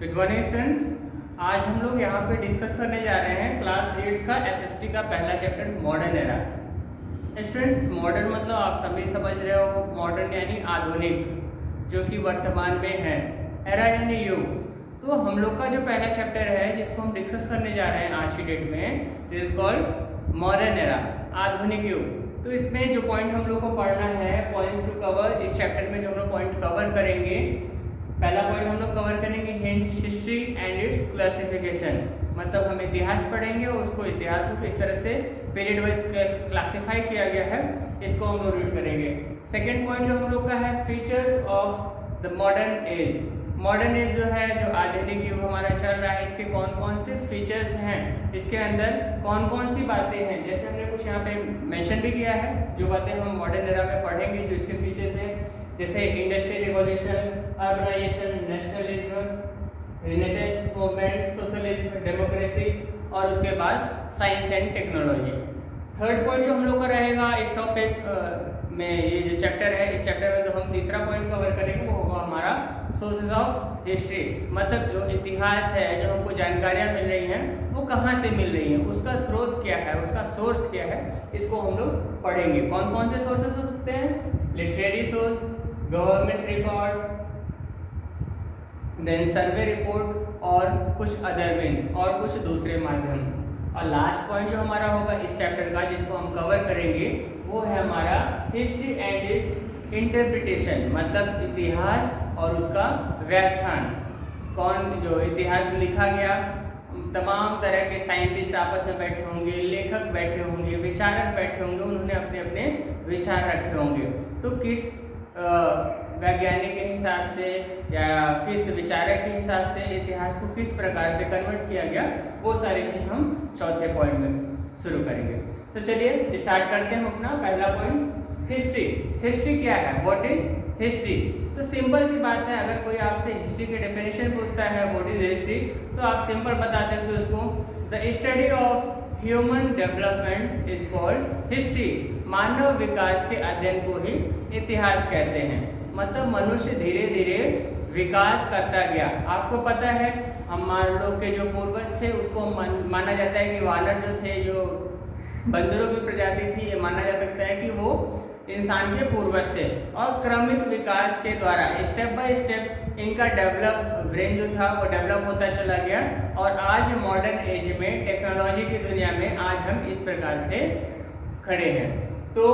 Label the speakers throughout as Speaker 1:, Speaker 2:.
Speaker 1: Good morning students. आज हम लोग यहाँ पे डिस्कस करने जा रहे हैं क्लास 8 का एसएसटी का पहला chapter modern era. Students, modern मतलब आप सभी समझ रहे हो, मॉडर्न यानी आधुनिक, जो कि वर्तमान में है। एरा यानी युग। तो हम लोग का जो पहला चैप्टर है जिसको हम डिस्कस करने जा रहे हैं आज की डेट में, this is called modern era, आधुनिक युग। तो इसमें जो पॉइंट हम लोग को पढ़ना है, पॉइंट्स टू कवर, इस चैप्टर में जो हम लोग पॉइंट कवर करेंगे, पहला पॉइंट हम लोग कवर करेंगे हिस्ट्री एंड इट्स क्लासिफिकेशन। मतलब हम इतिहास पढ़ेंगे और उसको इतिहास को किस तरह से पीरियड वाइज क्लासिफाई किया गया है, इसको हम लोग रीड करेंगे। सेकेंड पॉइंट जो हम लोग का है features of the modern age. Modern age जो है, जो आधुनिक युग हमारा चल रहा है, इसके कौन कौन से फीचर्स हैं, इसके अंदर कौन कौन सी बातें हैं। जैसे हमने कुछ यहाँ पे मेंशन भी किया है, जो बातें हम मॉडर्न एरा में पढ़ेंगे, जो इसके फीचर्स हैं, जैसे industrial revolution, urbanisation, nationalism, renaissance movement, socialism, democracy और उसके बाद science and technology. Third point जो हम लोग का रहेगा इस टॉपिक में, ये जो चैप्टर है, इस चैप्टर में जो हम तीसरा पॉइंट कवर करेंगे वो होगा हमारा सोर्सेज ऑफ हिस्ट्री। मतलब जो इतिहास है, जो हमको जानकारियाँ मिल रही हैं, वो कहाँ से मिल रही हैं, उसका स्रोत क्या है, उसका सोर्स क्या है, इसको हम लोग पढ़ेंगे। कौन कौन से सोर्सेज हो सकते हैं? Literary source, government record, then survey report और कुछ अदर मीन और कुछ दूसरे माध्यम। और लास्ट पॉइंट जो हमारा होगा इस चैप्टर का, जिसको हम कवर करेंगे, वो है हमारा हिस्ट्री एंड इट्स इंटरप्रिटेशन। मतलब इतिहास और उसका व्याख्यान। कौन जो इतिहास लिखा गया, तमाम तरह के साइंटिस्ट आपस में बैठे होंगे, लेखक बैठे होंगे, विचारक बैठे होंगे, उन्होंने अपने अपने विचार रखे होंगे। तो किस वैज्ञानिक के हिसाब से या किस विचारक के हिसाब से इतिहास को किस प्रकार से कन्वर्ट किया गया, वो सारी चीज़ हम चौथे पॉइंट में शुरू करेंगे। तो चलिए स्टार्ट करते हैं हम अपना पहला पॉइंट, हिस्ट्री। हिस्ट्री क्या है? What is history? तो सिंपल सी बात है, अगर कोई आपसे हिस्ट्री के डेफिनेशन पूछता है व्हाट इज हिस्ट्री, तो आप सिंपल बता सकते हो उसको, the study of human development is called history. मानव विकास के अध्ययन को ही इतिहास कहते हैं। मतलब मनुष्य धीरे धीरे विकास करता गया। आपको पता है हमारे लोग के जो पूर्वज थे, उसको माना जाता है कि वानर जो थे, जो बंदरों की प्रजाति थी, ये माना जा सकता है कि वो इंसान के पूर्वज थे। और क्रमिक विकास के द्वारा स्टेप बाय स्टेप इनका ब्रेन जो था वो डेवलप होता चला गया। और आज मॉडर्न एज में, टेक्नोलॉजी की दुनिया में आज हम इस प्रकार से खड़े हैं। तो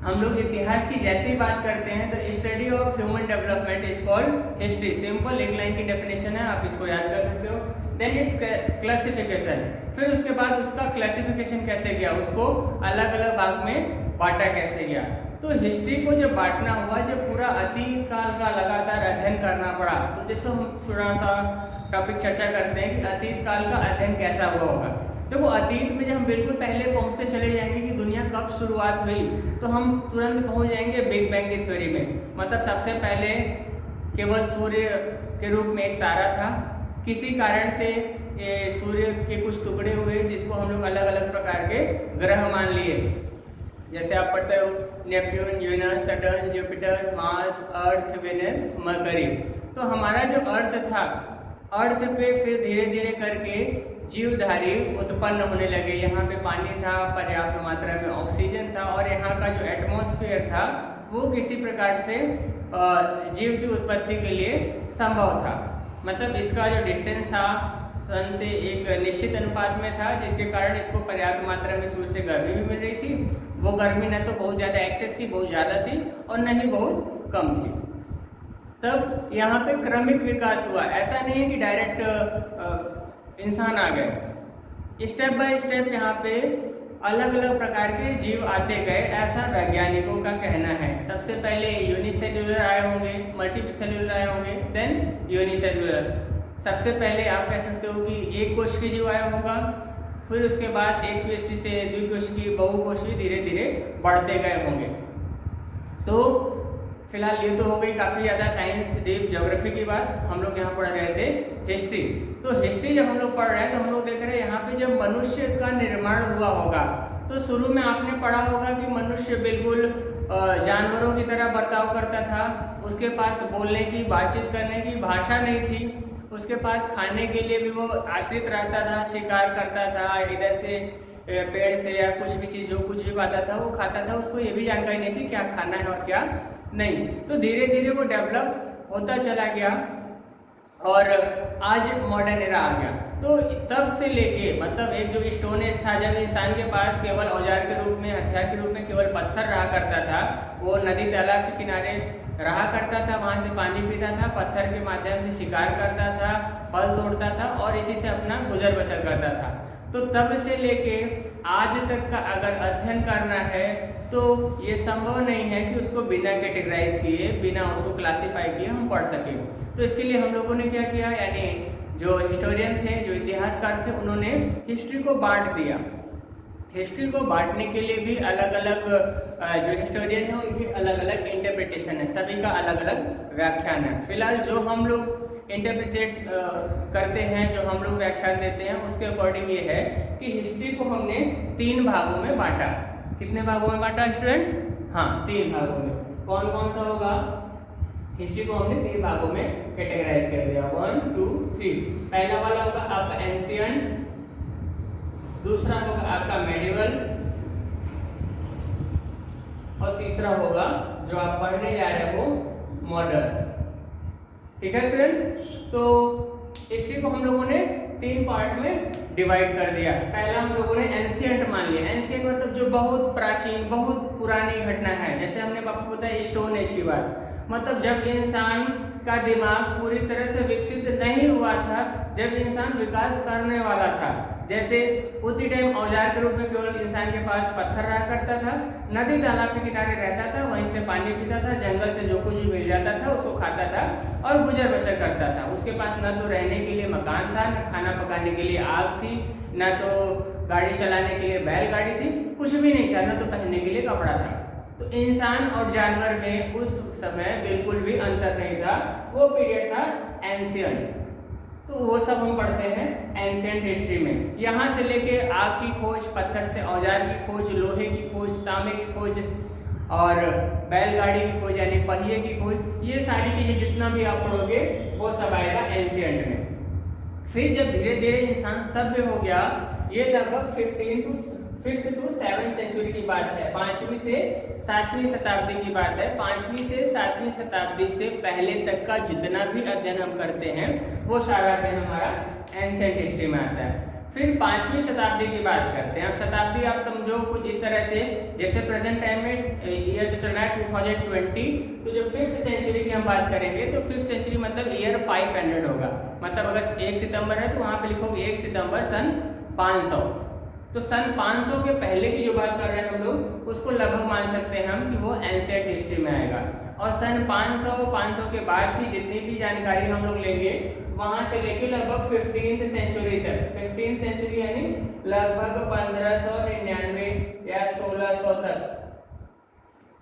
Speaker 1: हम लोग इतिहास की जैसे ही बात करते हैं, तो study of human development is called history. Simple एक लाइन की डेफिनेशन है, आप इसको याद कर सकते हो। देन इट्स क्लासिफिकेशन, फिर उसके बाद उसका क्लासिफिकेशन कैसे गया, उसको अलग अलग भाग में बांटा कैसे गया। तो हिस्ट्री को जब बांटना हुआ, जब पूरा अतीत काल का लगातार अध्ययन करना पड़ा, तो जैसे हम थोड़ा सा टॉपिक चर्चा करते हैं कि अतीत काल का अध्ययन कैसा हुआ होगा। देखो, अतीत में जब हम बिल्कुल पहले पहुंचते चले जाएंगे कि दुनिया कब शुरुआत हुई, तो हम तुरंत पहुंच जाएंगे बिग बैंग की थ्योरी में। मतलब सबसे पहले केवल सूर्य के रूप में एक तारा था, किसी कारण से सूर्य के कुछ टुकड़े हुए, जिसको हम लोग अलग अलग प्रकार के ग्रह मान लिए। जैसे आप पढ़ते हो Neptune, Uranus, Saturn, Jupiter, Mars, Earth, Venus, Mercury. तो हमारा जो अर्थ था, अर्थ पे फिर धीरे धीरे करके जीवधारी उत्पन्न होने लगे। यहाँ पे पानी था, पर्याप्त मात्रा में ऑक्सीजन था, और यहाँ का जो एटमॉस्फेयर था वो किसी प्रकार से जीव की उत्पत्ति के लिए संभव था। मतलब इसका जो डिस्टेंस था सन से एक निश्चित अनुपात में था, जिसके कारण इसको पर्याप्त मात्रा में सूर्य से गर्मी भी मिल रही थी। वो गर्मी न तो बहुत ज़्यादा एक्सेस थी, बहुत ज़्यादा थी, और न ही बहुत कम थी। तब यहाँ पे क्रमिक विकास हुआ। ऐसा नहीं है कि डायरेक्ट इंसान आ गए, स्टेप बाय स्टेप यहाँ पे अलग अलग प्रकार के जीव आते गए, ऐसा वैज्ञानिकों का कहना है। सबसे पहले यूनिसेल्युलर आए होंगे, मल्टीसेल्युलर आए होंगे, देन यूनिसेल्युलर। सबसे पहले आप कह सकते हो कि एक कोशिकीय जीव आया होगा, फिर उसके बाद एक कोशिकीय से द्विकोशिकीय, बहुकोशिकीय, धीरे धीरे बढ़ते गए होंगे। तो फिलहाल ये तो हो गई काफ़ी ज़्यादा साइंस डीप ज्योग्राफी की बात। हम लोग यहाँ पढ़ रहे थे हिस्ट्री। तो हिस्ट्री जब हम लोग पढ़ रहे हैं, तो हम लोग देख रहे हैं यहाँ पे जब मनुष्य का निर्माण हुआ होगा, तो शुरू में आपने पढ़ा होगा कि मनुष्य बिल्कुल जानवरों की तरह बर्ताव करता था। उसके पास बोलने की, बातचीत करने की भाषा नहीं थी। उसके पास खाने के लिए भी वो आश्रित रहता था, शिकार करता था, इधर से पेड़ से या कुछ भी चीज़ जो कुछ भी पाता था वो खाता था, उसको ये भी जानकारी नहीं थी क्या खाना है और क्या नहीं। तो धीरे धीरे वो डेवलप होता चला गया और आज मॉडर्न एरा आ गया। तो तब से लेके मतलब एक जो स्टोन एज था, जब इंसान के पास केवल औजार के रूप में, हथियार के रूप में केवल पत्थर रहा करता था, वो नदी तालाब के किनारे रहा करता था, वहाँ से पानी पीता था, पत्थर के माध्यम से शिकार करता था, फल तोड़ता था और इसी से अपना गुजर बसर करता था। तो तब से लेके आज तक का अगर अध्ययन करना है तो ये संभव नहीं है कि उसको बिना कैटेगराइज किए, बिना उसको क्लासीफाई किए हम पढ़ सकें। तो इसके लिए हम लोगों ने क्या किया, यानी जो हिस्टोरियन थे, जो इतिहासकार थे, उन्होंने हिस्ट्री को बांट दिया। हिस्ट्री को बांटने के लिए भी अलग अलग जो हिस्टोरियन है उनकी अलग अलग इंटरप्रिटेशन है, सभी का अलग अलग व्याख्यान है। फिलहाल जो हम लोग इंटरप्रिटेट करते हैं, जो हम लोग व्याख्यान देते हैं, उसके अकॉर्डिंग ये है कि हिस्ट्री को हमने 3 भागों में बांटा। कितने भागों में बांटा स्टूडेंट्स? हाँ, 3 भागों में। कौन कौन सा होगा? हिस्ट्री को हमने 3 भागों में कैटेगराइज कर दिया, 1 2 3। पहला वाला होगा आपका एंशिएंट, दूसरा होगा आपका मेडिवल और तीसरा होगा जो आप पढ़ने जा रहे हो मॉडर्न। ठीक है स्टूडेंट्स? तो हिस्ट्री को हम लोगों ने 3 पार्ट में डिवाइड कर दिया। पहला हम लोगों ने एंशिएंट मान लिया। एंशिएंट मतलब जो बहुत प्राचीन, बहुत पुरानी घटना है। जैसे हमने आपको बताया स्टोन एज की बात, मतलब जब इंसान का दिमाग पूरी तरह से विकसित नहीं हुआ था, जब इंसान विकास करने वाला था। जैसे उसी टाइम औजार के रूप में केवल इंसान के पास पत्थर रहा करता था, नदी तालाब के किनारे रहता था, वहीं से पानी पीता था, जंगल से जो कुछ भी मिल जाता था उसको खाता था और गुजर बसर करता था। उसके पास न तो रहने के लिए मकान था, न खाना पकाने के लिए आग थी, न तो गाड़ी चलाने के लिए बैलगाड़ी थी, कुछ भी नहीं था, न तो पहनने के लिए कपड़ा था। तो इंसान और जानवर में उस समय बिल्कुल भी अंतर नहीं था। वो पीरियड था एंशिएंट। तो वो सब हम पढ़ते हैं एंशिएंट हिस्ट्री में। यहाँ से लेके आग की खोज, पत्थर से औजार की खोज, लोहे की खोज, तांबे की खोज और बैलगाड़ी की खोज यानी पहिए की खोज, ये सारी चीज़ें जितना भी आप पढ़ोगे वो सब आएगा एंशिएंट में। फिर जब धीरे धीरे इंसान सभ्य हो गया, ये लगभग 5th to 7th सेंचुरी की बात है, 5वीं से 7वीं शताब्दी की बात है। 5वीं से 7वीं शताब्दी से पहले तक का जितना भी अध्ययन हम करते हैं वो सारा अध्ययन हमारा एंशिएंट हिस्ट्री में आता है। फिर 5वीं शताब्दी की बात करते हैं। अब शताब्दी आप समझो कुछ इस तरह से, जैसे प्रेजेंट टाइम में ईयर जो चल रहा है 2020, तो जो 5th सेंचुरी की हम बात करेंगे तो 5th सेंचुरी मतलब ईयर 500 होगा। मतलब अगर 1 सितंबर है तो वहाँ पे लिखोगे 1 सितंबर सन 500। तो सन 500 के पहले की जो बात कर रहे हैं हम लोग, उसको लगभग मान सकते हैं हम कि वो एंशिएंट हिस्ट्री में आएगा। और सन 500 के बाद की जितनी भी जानकारी हम लोग लेंगे, वहाँ से लेके लगभग 15th सेंचुरी तक, 15th सेंचुरी यानी लगभग 1599 या 1600 तक,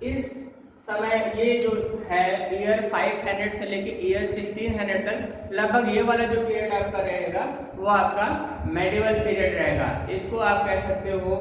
Speaker 1: इस समय ये जो है ईयर 500 से लेके ईयर 1600 तक, लगभग ये वाला जो पीरियड आपका रहेगा वो आपका मेडिवल पीरियड रहेगा। इसको आप कह सकते हो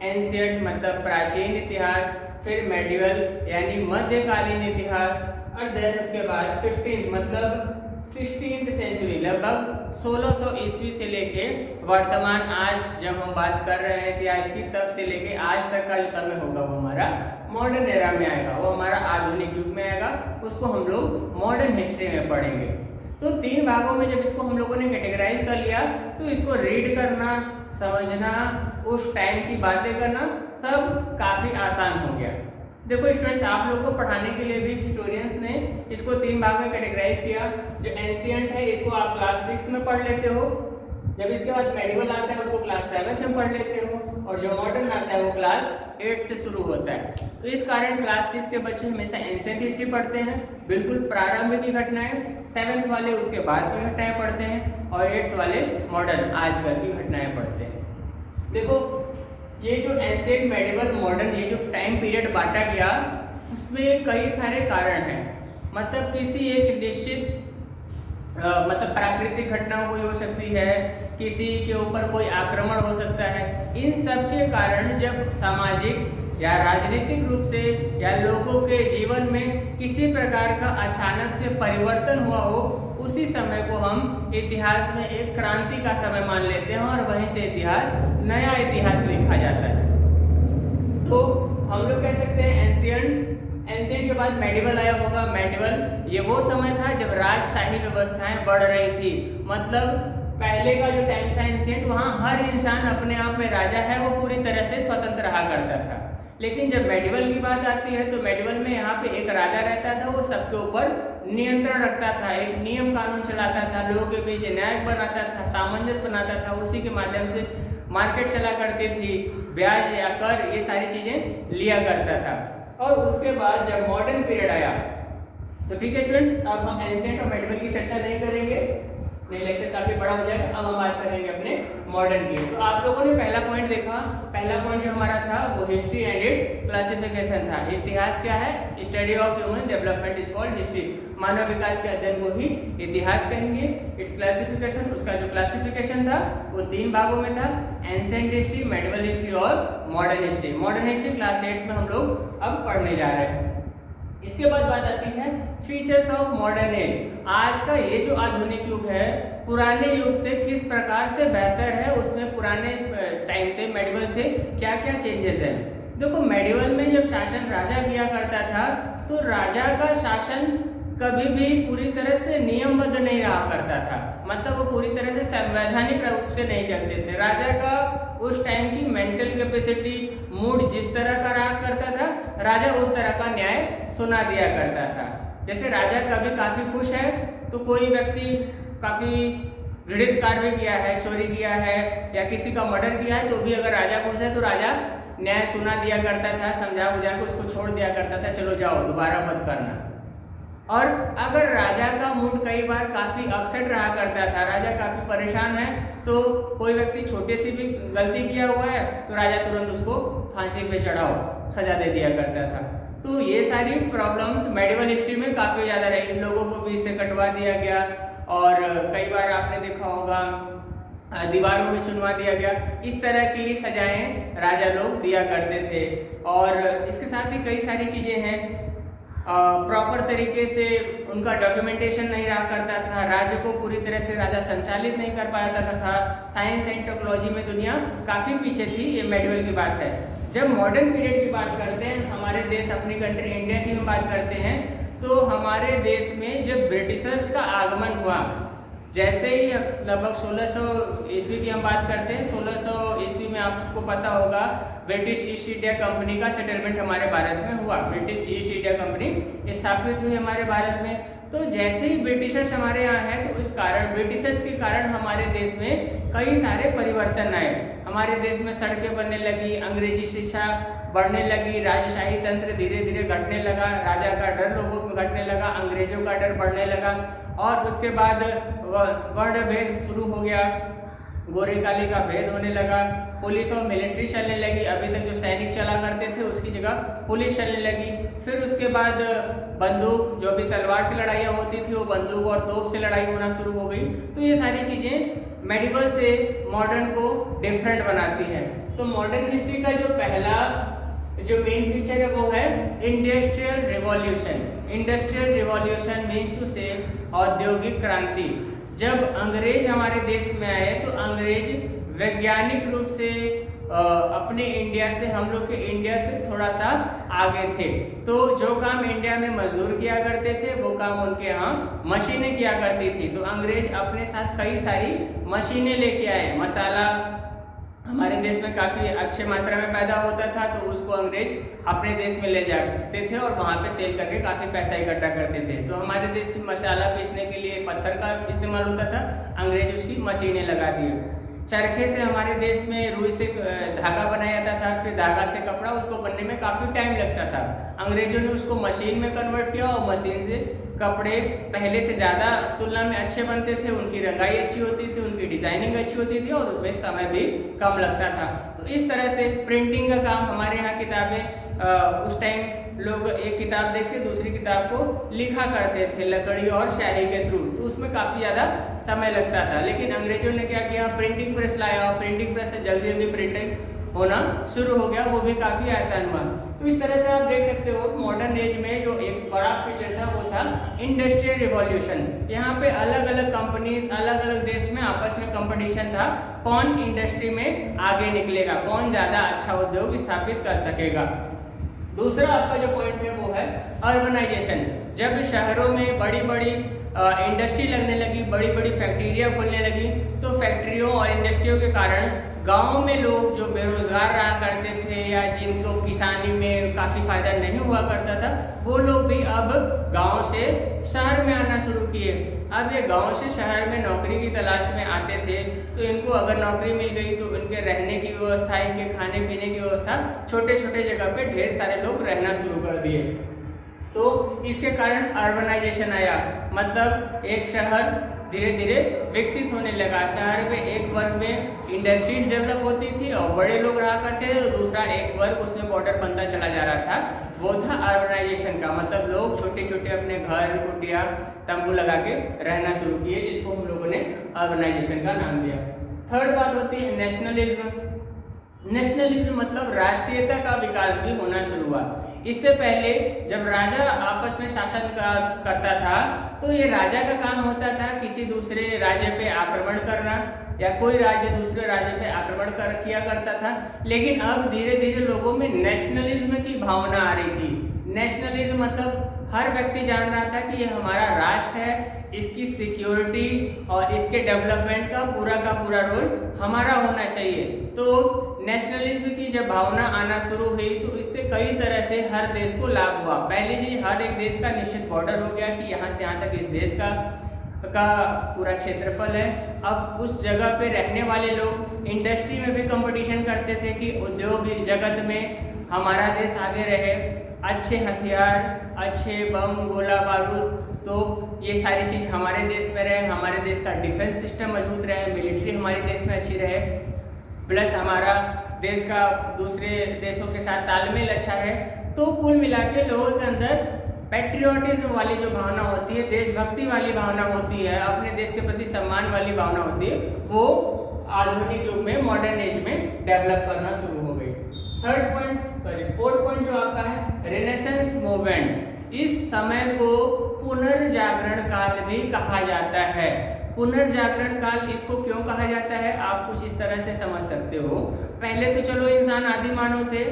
Speaker 1: एंशिएंट मतलब प्राचीन इतिहास, फिर मेडिवल यानी मध्यकालीन इतिहास, और देन उसके बाद 15th मतलब 16th सेंचुरी लगभग 1600 ईस्वी से लेके वर्तमान आज जब हम बात कर रहे हैं इतिहास की, तब से लेके आज तक का जो समय होगा वो हमारा मॉडर्न एरा में आएगा, वो हमारा आधुनिक युग में आएगा। उसको हम लोग मॉडर्न हिस्ट्री में पढ़ेंगे। तो 3 भागों में जब इसको हम लोगों ने कैटेगराइज कर लिया, तो इसको रीड करना, समझना, उस टाइम की बातें करना सब काफ़ी आसान हो गया। देखो स्टूडेंट्स, आप लोग को पढ़ाने के लिए भी हिस्टोरियंस ने इसको 3 भाग में कैटेगराइज किया। जो एंशिएंट है इसको आप क्लास 6 में पढ़ लेते हो, जब इसके बाद मेडिवल आता है उसको क्लास 7 में पढ़ लेते हो, और जो मॉडर्न आता है वो क्लास 8 से शुरू होता है। तो इस कारण क्लास 6 के बच्चे हमेशा एंशिएंट हिस्ट्री पढ़ते हैं, बिल्कुल प्रारंभ की घटनाएं, 7th वाले उसके बाद की घटनाएं पढ़ते हैं, और 8th वाले मॉडर्न आजकल की घटनाएं पढ़ते हैं। देखो ये जो एंशिएंट, मेडिवल, मॉडर्न, ये जो टाइम पीरियड बांटा गया, उसमें कई सारे कारण हैं। मतलब किसी एक निश्चित मतलब प्राकृतिक घटना कोई हो सकती है, किसी के ऊपर कोई आक्रमण हो सकता है। इन सब के कारण जब सामाजिक या राजनीतिक रूप से या लोगों के जीवन में किसी प्रकार का अचानक से परिवर्तन हुआ हो, उसी समय को हम इतिहास में एक क्रांति का समय मान लेते हैं और वहीं से नया इतिहास लिखा जाता है। तो हम लोग कह सकते हैं एंशिएंट के बाद मेडिवल आया होगा। मेडिवल ये वो समय था जब राजशाही व्यवस्थाएं बढ़ रही थी। मतलब पहले का जो टाइम था एंशिएंट, वहाँ हर इंसान अपने आप में राजा है, वो पूरी तरह से स्वतंत्र रहा करता था। लेकिन जब मेडिवल की बात आती है तो मेडिवल में यहाँ पे एक राजा रहता था, वो सबके ऊपर नियंत्रण रखता था, एक नियम कानून चलाता था, लोगों के बीच न्याय बनाता था, सामंजस्य बनाता था, उसी के माध्यम से मार्केट चला करती थी, ब्याज या कर ये सारी चीजें लिया करता था। और उसके बाद जब मॉडर्न पीरियड आया तो ठीक है स्टूडेंट्स, अब हम एंशिएंट और मेडिवल की चर्चा नहीं करेंगे, ये लेक्चर काफी बड़ा हो जाएगा। अब हम बात करेंगे अपने मॉडर्न की। तो आप लोगों ने पहला पॉइंट देखा, पहला पॉइंट जो हमारा था वो हिस्ट्री एंड इट्स क्लासिफिकेशन था। इतिहास क्या है? Study of human development is called history. मानव विकास के अध्ययन को ही इतिहास कहेंगे। इट्स क्लासिफिकेशन, उसका जो क्लासिफिकेशन था वो 3 भागों में था, एंशिएंट हिस्ट्री, मेडिवल हिस्ट्री और modern history. Modern history class 8 में हम लोग अब पढ़ने जा रहे हैं। इसके बाद बात आती है फीचर्स ऑफ मॉडर्न एज। आज का ये जो आधुनिक युग है पुराने युग से किस प्रकार से बेहतर है, उसमें पुराने टाइम से मेडिवल से क्या क्या चेंजेस है। देखो मेडिवल में जब शासन राजा किया करता था तो राजा का शासन कभी भी पूरी तरह से नियमबद्ध नहीं रहा करता था, मतलब वो पूरी तरह से संवैधानिक रूप से नहीं चलते थे। राजा का उस टाइम की मेंटल कैपेसिटी, मूड जिस तरह का रहा करता था, राजा उस तरह का न्याय सुना दिया करता था। जैसे राजा कभी काफी खुश है तो कोई व्यक्ति काफी घृणित कार्य किया है, चोरी किया है या किसी का मर्डर किया है, तो भी अगर राजा खुश है तो राजा न्याय सुना दिया करता था, समझा बुझा के उसको छोड़ दिया करता था, चलो जाओ दोबारा मत करना। और अगर राजा का मूड कई बार काफी अपसेट रहा करता था, राजा काफी परेशान है, तो कोई व्यक्ति छोटी सी भी गलती किया हुआ है तो राजा तुरंत उसको फांसी पे चढ़ाओ, सजा दे दिया करता था। तो ये सारी प्रॉब्लम्स मेडिवल हिस्ट्री में काफी ज्यादा रही, लोगों को बीच से कटवा दिया गया और कई बार आपने देखा होगा दीवारों में चुनवा दिया गया। इस तरह की सजाएं राजा लोग दिया करते थे। और इसके साथ ही कई सारी चीजें हैं, प्रॉपर तरीके से उनका डॉक्यूमेंटेशन नहीं रहा करता था, राज्य को पूरी तरह से राजा संचालित नहीं कर पाया था। साइंस एंड टेक्नोलॉजी में दुनिया काफ़ी पीछे थी, ये मेडिवल की बात है। जब मॉडर्न पीरियड की बात करते हैं, हमारे देश अपनी कंट्री इंडिया की हम बात करते हैं, तो हमारे देश में जब ब्रिटिशर्स का आगमन हुआ, जैसे ही लगभग 1600 ईस्वी की हम बात करते हैं, 1600 ईस्वी में आपको पता होगा ब्रिटिश ईस्ट इंडिया कंपनी का सेटलमेंट हमारे भारत में हुआ। ब्रिटिश ईस्ट इंडिया कंपनी स्थापित हुई हमारे भारत में। तो जैसे ही ब्रिटिशर्स हमारे यहाँ हैं तो इस कारण ब्रिटिशर्स के कारण हमारे देश में कई सारे परिवर्तन आए। हमारे देश में सड़कें बनने लगी, अंग्रेजी शिक्षा बढ़ने लगी, राजशाही तंत्र धीरे धीरे घटने लगा, राजा का डर लोगों में घटने लगा, अंग्रेजों का डर बढ़ने लगा और उसके बाद वर्ण भेद शुरू हो गया, गोरे काले का भेद होने लगा, पुलिस और मिलिट्री चलने लगी। अभी तक जो सैनिक चला करते थे उसकी जगह पुलिस चलने लगी। फिर उसके बाद बंदूक, जो भी तलवार से लड़ाइयाँ होती थी, वो बंदूक और तोप से लड़ाई होना शुरू हो गई। तो ये सारी चीज़ें मेडिवल से मॉडर्न को डिफरेंट बनाती है। तो मॉडर्न हिस्ट्री का जो पहला जो मेन फीचर है वो है industrial revolution. Industrial revolution means to से औद्योगिक क्रांति। जब अंग्रेज हमारे देश में आए तो अंग्रेज वैज्ञानिक रूप से अपने इंडिया से, हम लोग के इंडिया से थोड़ा सा आगे थे। तो जो काम इंडिया में मजदूर किया करते थे वो काम उनके यहाँ मशीनें किया करती थी। तो अंग्रेज अपने साथ कई सारी मशीनें लेके आए। मसाला हमारे देश में काफ़ी अच्छे मात्रा में पैदा होता था तो उसको अंग्रेज अपने देश में ले जाते थे और वहाँ पे सेल करके काफ़ी पैसा इकट्ठा करते थे। तो हमारे देश में मसाला पीसने के लिए पत्थर का इस्तेमाल होता था, अंग्रेज उसकी मशीनें लगा दिए। चरखे से हमारे देश में रुई से धागा बनाया जाता था, फिर धागा से कपड़ा, उसको बनने में काफ़ी टाइम लगता था। अंग्रेजों ने उसको मशीन में कन्वर्ट किया और मशीन से कपड़े पहले से ज़्यादा तुलना में अच्छे बनते थे, उनकी रंगाई अच्छी होती थी, उनकी डिजाइनिंग अच्छी होती थी और उसमें समय भी कम लगता था। तो इस तरह से प्रिंटिंग का काम, हमारे यहाँ किताबें उस टाइम लोग एक किताब देख के दूसरी किताब को लिखा करते थे लकड़ी और स्याही के थ्रू, तो उसमें काफ़ी ज़्यादा समय लगता था। लेकिन अंग्रेजों ने क्या किया, प्रिंटिंग प्रेस लाया और प्रिंटिंग प्रेस से जल्दी जल्दी प्रिंटिंग होना शुरू हो गया, वो भी काफ़ी आसान हुआ। तो इस तरह से आप देख सकते हो मॉडर्न एज में जो एक बड़ा फीचर था वो था इंडस्ट्रियल रिवॉल्यूशन। यहाँ पे अलग अलग कंपनीज, अलग अलग देश में आपस में कंपटीशन था, कौन इंडस्ट्री में आगे निकलेगा, कौन ज़्यादा अच्छा उद्योग स्थापित कर सकेगा। दूसरा आपका जो पॉइंट है वो है अर्बनाइजेशन। जब शहरों में बड़ी बड़ी इंडस्ट्री लगने लगी, बड़ी बड़ी फैक्ट्रियाँ खुलने लगी, तो फैक्ट्रियों और इंडस्ट्रियों के कारण गाँव में लोग जो बेरोजगार रहा करते थे या जिनको किसानी में काफ़ी फायदा नहीं हुआ करता था, वो लोग भी अब गाँव से शहर में आना शुरू किए। अब ये गाँव से शहर में नौकरी की तलाश में आते थे, तो इनको अगर नौकरी मिल गई तो इनके रहने की व्यवस्था, इनके खाने पीने की व्यवस्था, छोटे छोटे जगह पे ढेर सारे लोग रहना शुरू कर दिए। तो इसके कारण अर्बनाइजेशन आया, मतलब एक शहर धीरे धीरे विकसित होने लगा। शहर में एक वर्ग में इंडस्ट्रीज डेवलप होती थी और बड़े लोग रहा करते थे, तो दूसरा एक वर्ग उसमें बॉर्डर बनता चला जा रहा था, वो था अर्बनाइजेशन का। मतलब लोग छोटे छोटे अपने घर, कुटिया, तंबू लगा के रहना शुरू किए, जिसको हम लोगों ने अर्बनाइजेशन का नाम दिया। थर्ड बात होती है नेशनलिज्म। नेशनलिज्म मतलब राष्ट्रीयता का विकास भी होना शुरू हुआ। इससे पहले जब राजा आपस में शासन करता था, तो ये राजा का काम होता था किसी दूसरे राज्य पे आक्रमण करना, या कोई राज्य दूसरे राज्य पे आक्रमण किया करता था। लेकिन अब धीरे धीरे लोगों में नेशनलिज्म की भावना आ रही थी। नेशनलिज्म मतलब हर व्यक्ति जान रहा था कि ये हमारा राष्ट्र है, इसकी सिक्योरिटी और इसके डेवलपमेंट का पूरा रोल हमारा होना चाहिए। तो नेशनलिज्म की जब भावना आना शुरू हुई, तो इससे कई तरह से हर देश को लाभ हुआ। पहली चीज, हर एक देश का निश्चित बॉर्डर हो गया कि यहाँ से यहाँ तक इस देश का पूरा क्षेत्रफल है। अब उस जगह पे रहने वाले लोग इंडस्ट्री में भी कंपटीशन करते थे कि उद्योग जगत में हमारा देश आगे रहे, अच्छे हथियार, अच्छे बम, गोला बारूद, तो ये सारी चीज़ हमारे देश में रहे, हमारे देश का डिफेंस सिस्टम मजबूत रहे, मिलिट्री हमारे देश में अच्छी रहे, प्लस हमारा देश का दूसरे देशों के साथ तालमेल अच्छा है। तो कुल मिला के लोगों के अंदर पैट्रियोटिज्म वाली जो भावना होती है, देशभक्ति वाली भावना होती है, अपने देश के प्रति सम्मान वाली भावना होती है, वो आधुनिक युग में, मॉडर्न एज में डेवलप करना शुरू हो गई। फोर्थ पॉइंट जो आपका है रेनेसेंस मूवमेंट। इस समय को पुनर्जागरण काल भी कहा जाता है। पुनर्जागरण काल इसको क्यों कहा जाता है, आप कुछ इस तरह से समझ सकते हो। पहले तो चलो इंसान आदि मानव थे,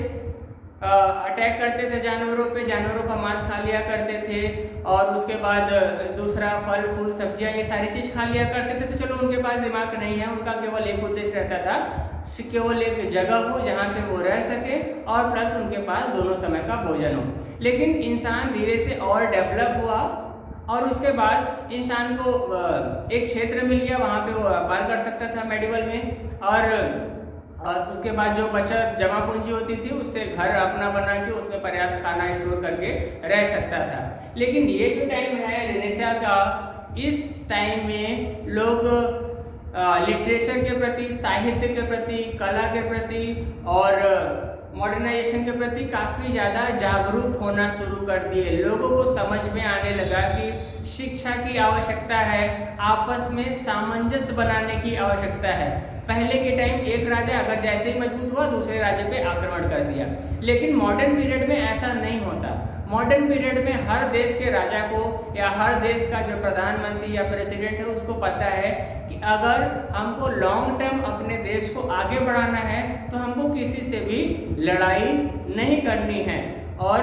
Speaker 1: अटैक करते थे जानवरों पे, जानवरों का मांस खा लिया करते थे, और उसके बाद दूसरा फल फूल सब्जियां ये सारी चीज़ खा लिया करते थे। तो चलो उनके पास दिमाग नहीं है, उनका केवल एक उद्देश्य रहता था, केवल एक जगह हो जहाँ पे वो रह सके और प्लस उनके पास दोनों समय का भोजन हो। लेकिन इंसान धीरे से और डेवलप हुआ और उसके बाद इंसान को एक क्षेत्र मिल गया, वहाँ पे वो व्यापार कर सकता था मेडिवल में, और उसके बाद जो बचत जमा पूंजी होती थी उससे घर अपना बना के उसमें पर्याप्त खाना स्टोर करके रह सकता था। लेकिन ये जो टाइम है रेनेसां का, इस टाइम में लोग लिटरेचर के प्रति, साहित्य के प्रति, कला के प्रति और मॉडर्नाइजेशन के प्रति काफ़ी ज़्यादा जागरूक होना शुरू कर दिए। लोगों को समझ में आने लगा कि शिक्षा की आवश्यकता है, आपस में सामंजस्य बनाने की आवश्यकता है। पहले के टाइम एक राजा अगर जैसे ही मजबूत हुआ दूसरे राज्य पे आक्रमण कर दिया, लेकिन मॉडर्न पीरियड में ऐसा नहीं होता। मॉडर्न पीरियड में हर देश के राजा को या हर देश का जो प्रधानमंत्री या प्रेसिडेंट है उसको पता है कि अगर हमको लॉन्ग टर्म अपने देश को आगे बढ़ाना है तो हमको किसी से भी लड़ाई नहीं करनी है, और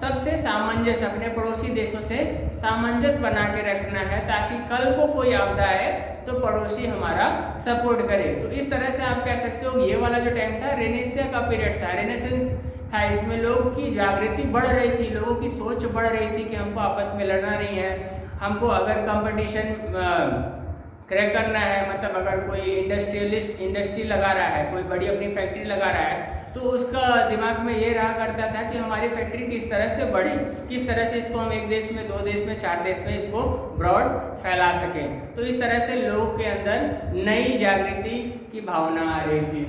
Speaker 1: सबसे सामंजस्य, अपने पड़ोसी देशों से सामंजस्य बना के रखना है, ताकि कल को कोई आपदा है तो पड़ोसी हमारा सपोर्ट करे। तो इस तरह से आप कह सकते हो ये वाला जो टाइम था रेनेसां का पीरियड था, रेनेसेंस था। इसमें लोगों की जागृति बढ़ रही थी, लोगों की सोच बढ़ रही थी कि हमको आपस में लड़ना नहीं है, हमको अगर कंपटीशन क्रैक करना है, मतलब अगर कोई इंडस्ट्रियलिस्ट इंडस्ट्री लगा रहा है, कोई बड़ी अपनी फैक्ट्री लगा रहा है, तो उसका दिमाग में ये रहा करता था कि हमारी फैक्ट्री किस तरह से बढ़े, किस तरह से इसको हम एक देश में, दो देश में, चार देश में इसको ब्रॉड फैला सकें। तो इस तरह से लोगों के अंदर नई जागृति की भावना आ रही थी।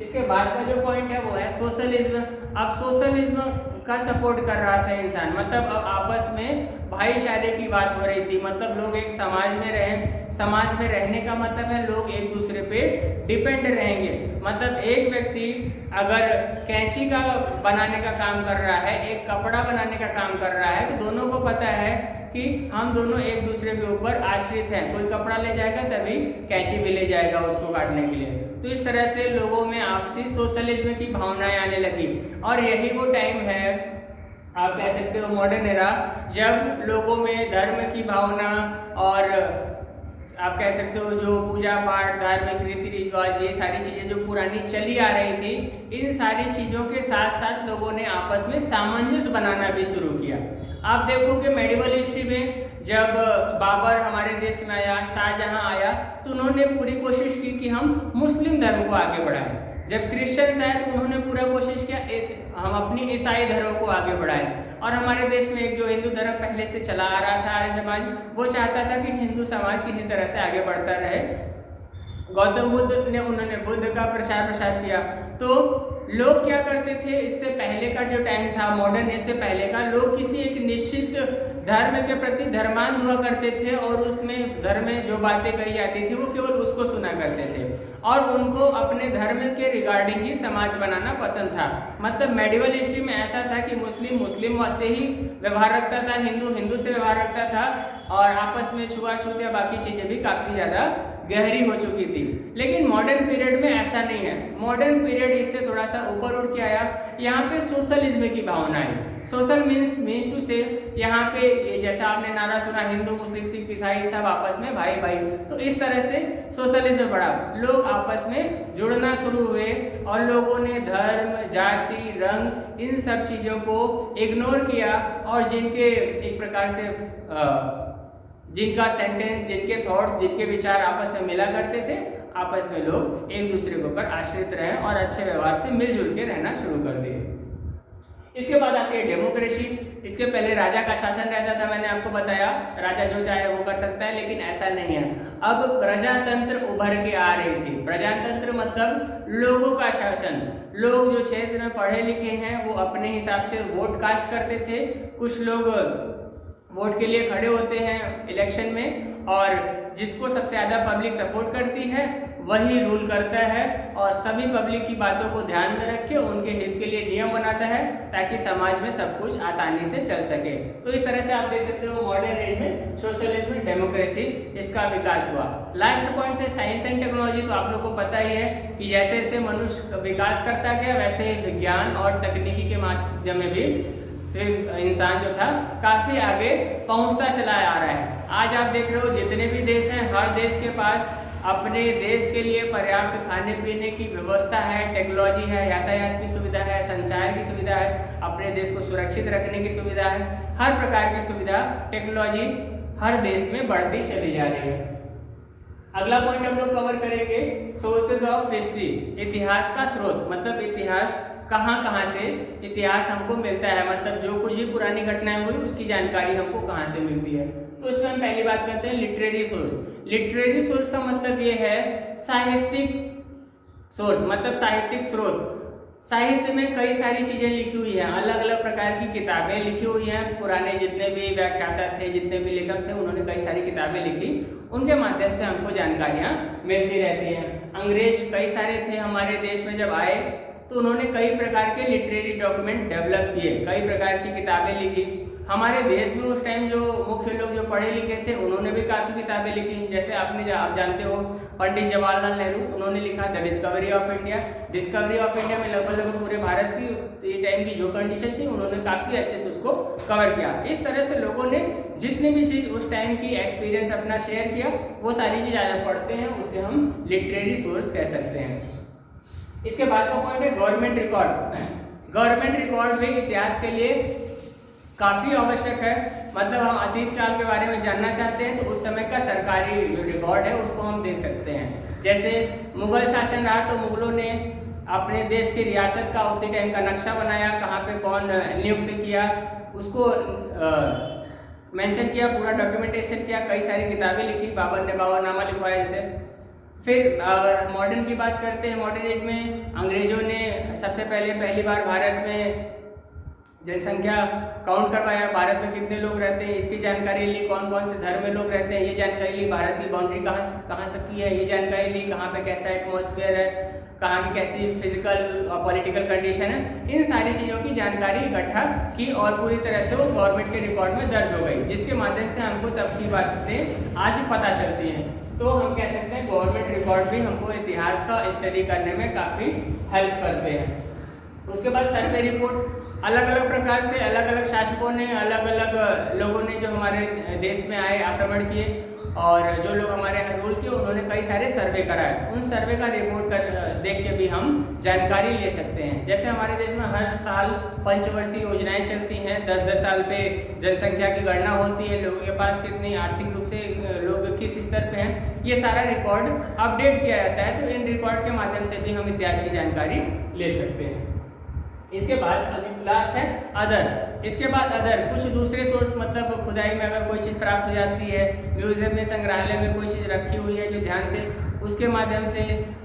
Speaker 1: इसके बाद का जो पॉइंट है वो है सोशलिज्म। अब सोशलिज्म का सपोर्ट कर रहा था इंसान, मतलब अब आपस में भाईचारे की बात हो रही थी, मतलब लोग एक समाज में रहें, समाज में रहने का मतलब है लोग एक दूसरे पे डिपेंड रहेंगे। मतलब एक व्यक्ति अगर कैंची का बनाने का काम कर रहा है, एक कपड़ा बनाने का काम कर रहा है, तो दोनों को पता है कि हम दोनों एक दूसरे के ऊपर आश्रित हैं। कोई कपड़ा ले जाएगा तभी कैंची भी ले जाएगा उसको काटने के लिए। तो इस तरह से लोगों में आपसी सोशलिज्म की भावनाएं आने लगी और यही वो टाइम है, आप कह सकते हो मॉडर्न एरा, जब लोगों में धर्म की भावना और आप कह सकते हो जो पूजा पाठ, धार्मिक रीति रिवाज, ये सारी चीज़ें जो पुरानी चली आ रही थी, इन सारी चीज़ों के साथ साथ लोगों ने आपस में सामंजस्य बनाना भी शुरू किया। आप देखो कि मेडिवल हिस्ट्री में जब बाबर हमारे देश में आया, शाहजहां आया, तो उन्होंने पूरी कोशिश की कि हम मुस्लिम धर्म को आगे बढ़ाएं। जब क्रिश्चियंस आए तो उन्होंने पूरा कोशिश किया हम अपनी ईसाई धर्म को आगे बढ़ाएं। और हमारे देश में एक जो हिंदू धर्म पहले से चला आ रहा था, आर्य समाज, वो चाहता था कि हिंदू समाज किसी तरह से आगे बढ़ता रहे। गौतम बुद्ध ने उन्होंने बुद्ध का प्रचार किया। तो लोग क्या करते थे, इससे पहले का जो टाइम था मॉडर्न, इससे पहले का, लोग किसी एक निश्चित धर्म के प्रति धर्मांध हुआ करते थे और उसमें उस धर्म में जो बातें कही जाती थी वो केवल उसको सुना करते थे और उनको अपने धर्म के रिगार्डिंग ही समाज बनाना पसंद था। मतलब मेडिवल हिस्ट्री में ऐसा था कि मुस्लिम से ही व्यवहार रखता था, हिंदू से व्यवहार रखता था और आपस में छुआछूत या बाकी चीज़ें भी काफ़ी ज़्यादा गहरी हो चुकी थी। लेकिन मॉडर्न पीरियड में ऐसा नहीं है। मॉडर्न पीरियड इससे थोड़ा सा ऊपर उठ के आया। यहाँ पे सोशलिज्म की भावना है। सोशल मीन्स टू से, यहाँ पे जैसा आपने नारा सुना, हिंदू मुस्लिम सिख ईसाई सब आपस में भाई भाई, तो इस तरह से सोशलिज्म बढ़ा। लोग आपस में जुड़ना शुरू हुए और लोगों ने धर्म, जाति, रंग, इन सब चीज़ों को इग्नोर किया और जिनके एक प्रकार से जिनका सेंटेंस, जिनके थॉट्स, जिनके विचार आपस में मिला करते थे, आपस में लोग एक दूसरे के ऊपर आश्रित रहे और अच्छे व्यवहार से मिलजुल के रहना शुरू कर दिए। इसके बाद आती है डेमोक्रेसी। इसके पहले राजा का शासन रहता था, मैंने आपको बताया, राजा जो चाहे वो कर सकता है, लेकिन ऐसा नहीं है। अब प्रजातंत्र उभर के आ रही थी। प्रजातंत्र मतलब लोगों का शासन। लोग जो क्षेत्र में पढ़े लिखे हैं वो अपने हिसाब से वोट कास्ट करते थे। कुछ लोग वोट के लिए खड़े होते हैं इलेक्शन में और जिसको सबसे ज़्यादा पब्लिक सपोर्ट करती है वही रूल करता है और सभी पब्लिक की बातों को ध्यान में रख के उनके हित के लिए नियम बनाता है ताकि समाज में सब कुछ आसानी से चल सके। तो इस तरह से आप देख सकते हो मॉडर्न एज में सोशलिज्म, डेमोक्रेसी, इसका विकास हुआ। लास्ट पॉइंट है साइंस एंड टेक्नोलॉजी। तो आप लोग को पता ही है कि जैसे जैसे मनुष्य विकास करता गया वैसे विज्ञान और तकनीकी के माध्यम में भी इंसान जो था काफ़ी आगे पहुंचता चला आ रहा है। आज आप देख रहे हो जितने भी देश हैं, हर देश के पास अपने देश के लिए पर्याप्त खाने पीने की व्यवस्था है, टेक्नोलॉजी है, यातायात की सुविधा है, संचार की सुविधा है, अपने देश को सुरक्षित रखने की सुविधा है। हर प्रकार की सुविधा, टेक्नोलॉजी हर देश में बढ़ती चली जा रही है। अगला पॉइंट हम लोग कवर करेंगे सोर्सेज ऑफ हिस्ट्री, इतिहास का स्रोत। मतलब इतिहास कहाँ से इतिहास हमको मिलता है, मतलब जो कुछ भी पुरानी घटनाएं हुई उसकी जानकारी हमको कहाँ से मिलती है। तो इसमें हम पहली बात करते हैं लिटरेरी सोर्स। लिटरेरी सोर्स का मतलब ये है साहित्यिक सोर्स, मतलब साहित्यिक स्रोत। साहित्य में कई सारी चीज़ें लिखी हुई हैं, अलग अलग प्रकार की किताबें लिखी हुई हैं। पुराने जितने भी व्याख्याता थे, जितने भी लेखक थे, उन्होंने कई सारी किताबें लिखी, उनके माध्यम से हमको जानकारियाँ मिलती रहती हैं। अंग्रेज कई सारे थे हमारे देश में, जब आए तो उन्होंने कई प्रकार के लिटरेरी डॉक्यूमेंट डेवलप किए, कई प्रकार की किताबें लिखी। हमारे देश में उस टाइम जो मुख्य लोग जो पढ़े लिखे थे उन्होंने भी काफ़ी किताबें लिखी। जैसे आप जानते हो पंडित जवाहरलाल नेहरू, उन्होंने लिखा the discovery of India. Discovery of India में लगभग पूरे भारत की टाइम की जो कंडीशन थी उन्होंने काफ़ी अच्छे से उसको कवर किया। इस तरह से लोगों ने जितनी भी चीज़ उस टाइम की एक्सपीरियंस अपना शेयर किया, वो सारी चीज़ आज पढ़ते हैं, उसे हम लिटरेरी सोर्स कह सकते हैं। इसके बाद का पॉइंट है गवर्नमेंट रिकॉर्ड। गवर्नमेंट रिकॉर्ड भी इतिहास के लिए काफ़ी आवश्यक है। मतलब हम अतीत काल के बारे में जानना चाहते हैं तो उस समय का सरकारी जो रिकॉर्ड है उसको हम देख सकते हैं। जैसे मुगल शासन रहा तो मुगलों ने अपने देश की रियासत का उतनी टाइम का नक्शा बनाया, कहाँ पे कौन नियुक्त किया, उसको मेंशन किया, पूरा डॉक्यूमेंटेशन किया, कई सारी किताबें लिखी, बाबर ने बाबरनामा लिखवाया इसे। फिर अगर मॉडर्न की बात करते हैं, मॉडर्न एज में अंग्रेजों ने सबसे पहली बार भारत में जनसंख्या काउंट करवाया, भारत में कितने लोग रहते हैं इसकी जानकारी ली, कौन कौन से धर्म में लोग रहते हैं ये जानकारी ली, भारत की बाउंड्री कहाँ तक की है ये जानकारी ली, कहाँ पे कैसा एटमॉस्फेयर है, कहाँ की कैसी फिजिकल और पॉलिटिकल कंडीशन है, इन सारी चीज़ों की जानकारी इकट्ठा की और पूरी तरह से वो गवर्नमेंट के रिकॉर्ड में दर्ज हो गई, जिसके माध्यम से हमको तब की बातें आज पता चलती हैं। तो हम कह सकते हैं गवर्नमेंट रिकॉर्ड भी हमको इतिहास का स्टडी करने में काफ़ी हेल्प करते हैं। उसके बाद सर्वे रिपोर्ट, अलग अलग प्रकार से अलग अलग शासकों ने, अलग अलग लोगों ने जो हमारे देश में आए, आक्रमण किए और जो लोग हमारे यहाँ रूल किए, उन्होंने कई सारे सर्वे कराए। उन सर्वे का रिपोर्ट देख के भी हम जानकारी ले सकते हैं। जैसे हमारे देश में हर साल पंचवर्षीय योजनाएं चलती हैं, 10-10 साल पे जनसंख्या की गणना होती है, लोगों के पास कितनी आर्थिक रूप से लोग किस स्तर पे हैं, ये सारा रिकॉर्ड अपडेट किया जाता है। तो इन रिकॉर्ड के माध्यम से भी हम इतिहास की जानकारी ले सकते हैं। इसके बाद अभी लास्ट है अदर। इसके बाद अदर कुछ दूसरे सोर्स, मतलब खुदाई में अगर कोई चीज़ प्राप्त हो जाती है, म्यूजियम में, संग्रहालय में कोई चीज़ रखी हुई है जो ध्यान से, उसके माध्यम से,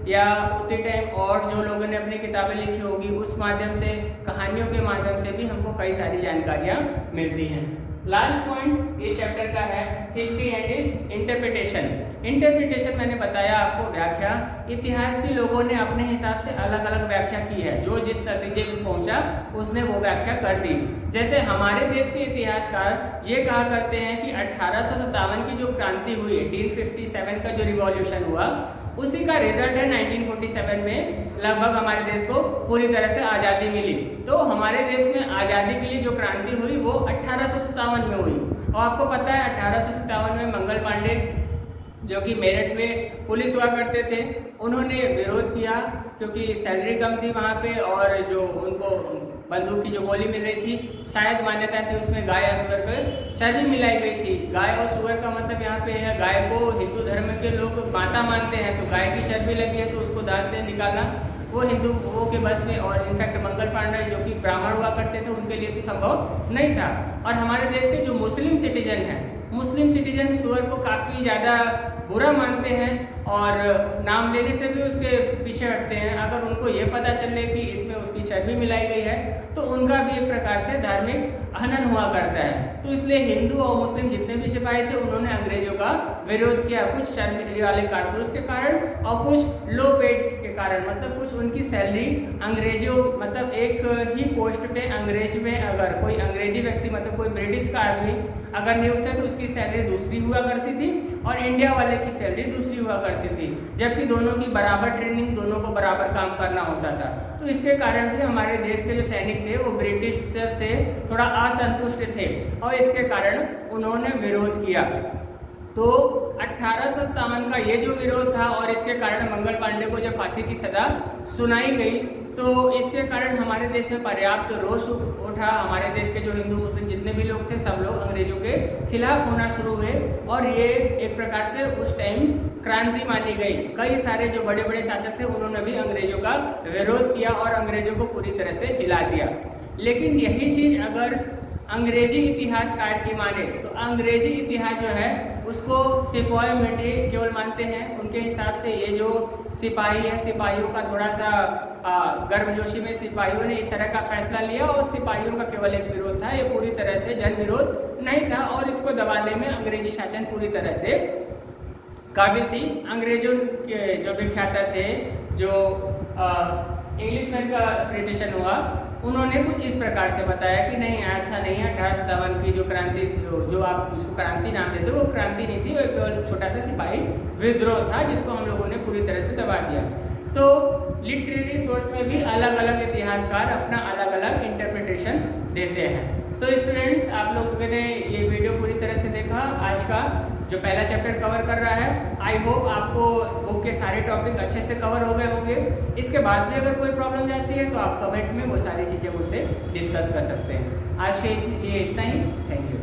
Speaker 1: या उतने टाइम और जो लोगों ने अपनी किताबें लिखी होगी उस माध्यम से, कहानियों के माध्यम से भी हमको कई सारी जानकारियाँ मिलती हैं। लास्ट पॉइंट इस चैप्टर का है history and it's interpretation. Interpretation मैंने बताया आपको व्याख्या, इतिहास के लोगों ने अपने हिसाब से अलग अलग व्याख्या की है, जो जिस नतीजे पर पहुंचा उसने वो व्याख्या कर दी। जैसे हमारे देश के इतिहासकार ये कहा करते हैं कि 1857 की जो क्रांति हुई, 1857 का जो रिवॉल्यूशन हुआ, उसी का रिजल्ट है 1947 में लगभग हमारे देश को पूरी तरह से आज़ादी मिली। तो हमारे देश में आज़ादी के लिए जो क्रांति हुई वो 1857 में हुई। और आपको पता है 1857 में मंगल पांडे, जो कि मेरठ में पुलिस हुआ करते थे, उन्होंने विरोध किया क्योंकि सैलरी कम थी वहाँ पे, और जो उनको बंदूक की जो गोली मिल रही थी, शायद मान्यता थी उसमें गाय और सुअर पर चर्बी मिलाई गई थी। गाय और सुअर का मतलब यहाँ पे है, गाय को हिंदू धर्म के लोग माता मानते हैं, तो गाय की चर्बी लगी है तो उसको दांत से निकालना वो हिंदुओं के बस में, और इनफैक्ट मंगल पांडे जो कि ब्राह्मण हुआ करते थे उनके लिए तो संभव नहीं था। और हमारे देश के जो मुस्लिम सिटीजन हैं, मुस्लिम सिटीजन सुअर को काफ़ी ज़्यादा बुरा मानते हैं और नाम लेने से भी उसके पीछे हटते हैं। अगर उनको ये पता चले कि इसमें उसकी चर्बी मिलाई गई है तो उनका भी एक प्रकार से धार्मिक हनन हुआ करता है। तो इसलिए हिंदू और मुस्लिम जितने भी सिपाही थे उन्होंने अंग्रेजों का विरोध किया, कुछ चर्बी वाले कारतूस के कारण और कुछ लो पेड के कारण, मतलब कुछ उनकी सैलरी अंग्रेजों, मतलब एक ही पोस्ट पे अंग्रेज में अगर कोई अंग्रेजी व्यक्ति, मतलब कोई ब्रिटिश का आदमी अगर नियुक्त है तो उसकी सैलरी दूसरी हुआ करती थी और इंडिया वाले की सैलरी दूसरी हुआ करती थी, जबकि दोनों की बराबर ट्रेनिंग, दोनों को बराबर काम करना होता था। तो इसके कारण भी हमारे देश के जो सैनिक थे वो ब्रिटिश से थोड़ा असंतुष्ट थे और इसके कारण उन्होंने विरोध किया। तो 1857 का ये जो विरोध था और इसके कारण मंगल पांडे को जब फांसी की सजा सुनाई गई तो इसके कारण हमारे देश में पर्याप्त रोष उठा। हमारे देश के जो हिंदू मुस्लिम जितने भी लोग थे सब लोग अंग्रेजों के खिलाफ होना शुरू हुए और ये एक प्रकार से उस टाइम क्रांति मानी गई। कई सारे जो बड़े बड़े शासक थे उन्होंने भी अंग्रेजों का विरोध किया और अंग्रेजों को पूरी तरह से हिला दिया। लेकिन यही चीज़ अगर अंग्रेजी इतिहासकार की माने तो अंग्रेजी इतिहास जो है उसको सिपाही मिलिट्री केवल मानते हैं। उनके हिसाब से ये जो सिपाही है, सिपाहियों का थोड़ा सा गर्मजोशी में सिपाहियों ने इस तरह का फैसला लिया और सिपाहियों का केवल एक विरोध था, ये पूरी तरह से जन विरोध नहीं था और इसको दबाने में अंग्रेजी शासन पूरी तरह से काबिल थी। अंग्रेजों के जो विख्याता थे, जो इंग्लिशमैन का क्रिटिशन हुआ, उन्होंने कुछ इस प्रकार से बताया कि नहीं ऐसा नहीं है, 1857 की जो क्रांति जो आप उसको क्रांति नाम देते हो वो क्रांति नहीं थी, वो केवल छोटा सा सिपाही विद्रोह था जिसको हम लोगों ने पूरी तरह से दबा दिया। तो लिटरेरी सोर्स में भी अलग अलग इतिहासकार अपना अलग अलग इंटरप्रिटेशन देते हैं। तो स्टूडेंट्स, आप लोगों ने ये वीडियो पूरी तरह से देखा, आज का जो पहला चैप्टर कवर कर रहा है। आई होप आपको बुक के सारे टॉपिक अच्छे से कवर हो गए होंगे। इसके बाद भी अगर कोई प्रॉब्लम जाती है तो आप कमेंट में वो सारी चीज़ें मुझसे डिस्कस कर सकते हैं। आज के लिए इतना ही, थैंक यू।